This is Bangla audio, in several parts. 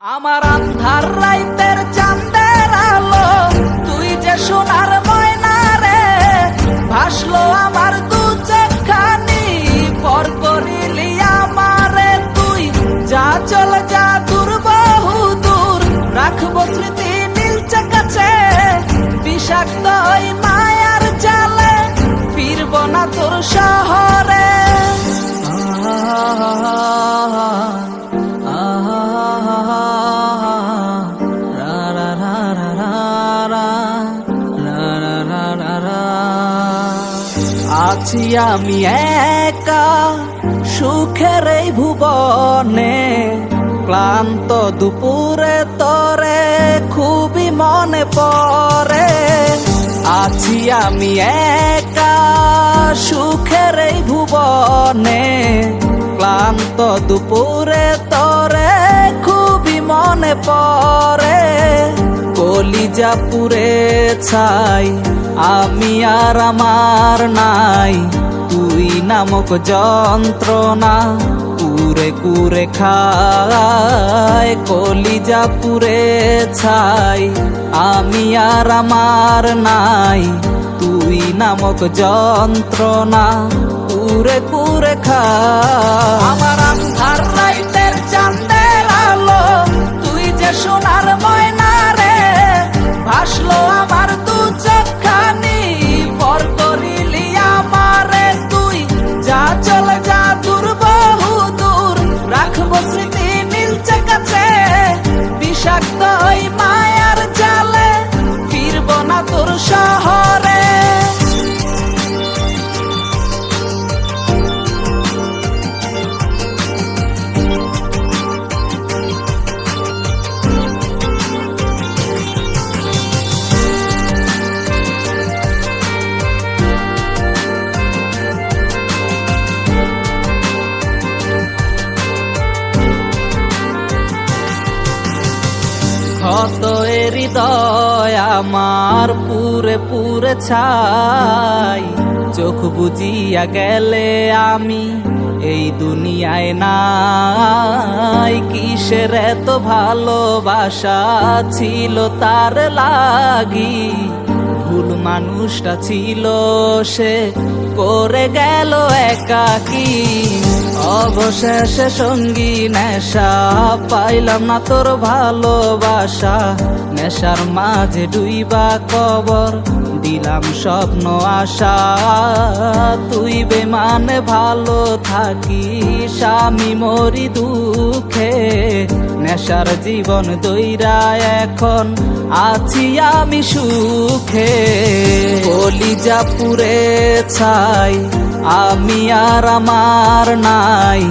আমার আন্ধার রাইতের চাঁদের আলো, তুই যে সোনার ময়না রে, ভাসলো আমার দু চোখখানি, পর করিলি আমারে তুই। যা চলে যা দূর বহু দূর, রাখবো স্মৃতি নীলচে কাছে, বিষাক্ত ওই মায়ার জালে ফিরবো না তোর শহরে। আছি আমি একা সুখের এই ভুবনে, ক্লান্ত দুপুরে তরে খুবই মনে পড়ে। আছি আমি একা সুখের এই ভুবনে, ক্লান্ত দুপুরে তরে খুবই মনে পড়ে। কলিজা পুরে ছাই আমি আর আমার নাই, তুই নামক যন্ত্রণা কুরে কুরে খায়। কলিজা পুরে ছাই আমি আর আমার নাই, তুই নামক যন্ত্রণা কুরে কুরে খায়। আমার আন্ধার রাইতের চাঁদের আলো, তুই যে সোনার ময়না রে, ভাসলো আমার দু চোখখানি, পর করিলি আমারে তুই। যা চলে যা দূর বহু দূর, রাখবো স্মৃতি নীলচে কাছে, বিষাক্ত ওই মায়ার জালে ফিরবো না তোর শহরে। ক্ষত হৃদয় আমার পুরে পুরে ছাই, চোখ বুজিয়া গেলে আমি এই দুনিয়ায় নাই। কিসের এত ভালোবাসা ছিল তার লাগি, ভুল মানুষটা ছিল সে করে গেল একাকী। অবশেষে সঙ্গী নেশা পাইলাম না তোর ভালোবাসা, নেশার মাঝে ডুইবা কবর দিলাম স্বপ্ন আশা। তুই বেমানে ভালো থাকিস আমি মরি দুঃখে, নেশার জীবন দইরা এখন আছি আমি সুখে। কলিজা পুরে ছাই আমি আর আমার নাই,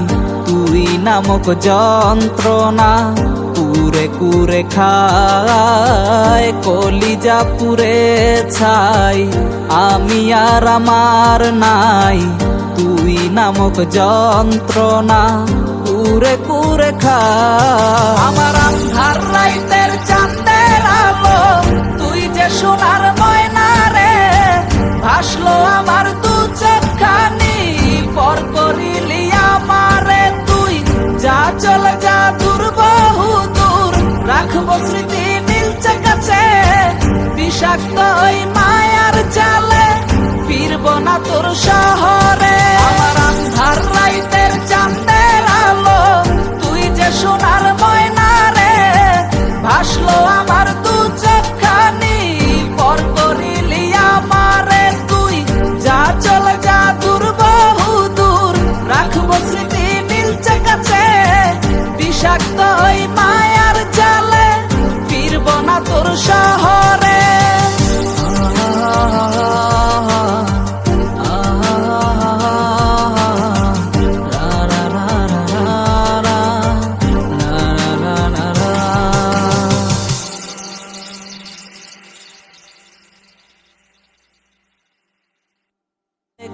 তুই নামক যন্ত্রণা কুরে কুরে খায়। কলিজা পুরে ছাই আমি আর আমার নাই, তুই নামক যন্ত্রণা কুরে কুরে খায়। আমার আন্ধার রাইতের চাঁদের আলো, তুই যে সোনার ময়না রে, ভাসলো আমার দু চোখখানি, পর করিলি আমারে তুই। যা চলে যা দূর বহু দূর, রাখবো স্মৃতি নীলচে কাছে, বিষাক্ত ওই মায়ার জালে ফিরবো না তোর শহরে। আমার আন্ধার রাইতের চাঁদের আলো, তুই যে সোনার ময়না রে, ভাসলো আমার দু চোখখানি, পর করিলি আমারে তুই। যা চলে যা দূর বহু দূর, রাখবো স্মৃতি নীলচে কাছে, বিষাক্ত ওই মায়ার জালে ফিরবো না তোর শহরে।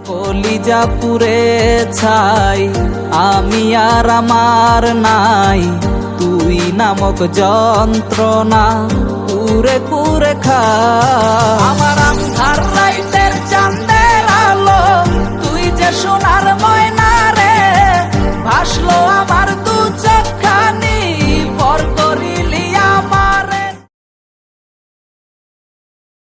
কলিজা পুরে ছাই আমি আর আমার নাই, তুই নামক যন্ত্রণা কুরে কুরে খায়। আমার আন্ধার রাইতের চাঁদের আলো, তুই যে সোনার ময়না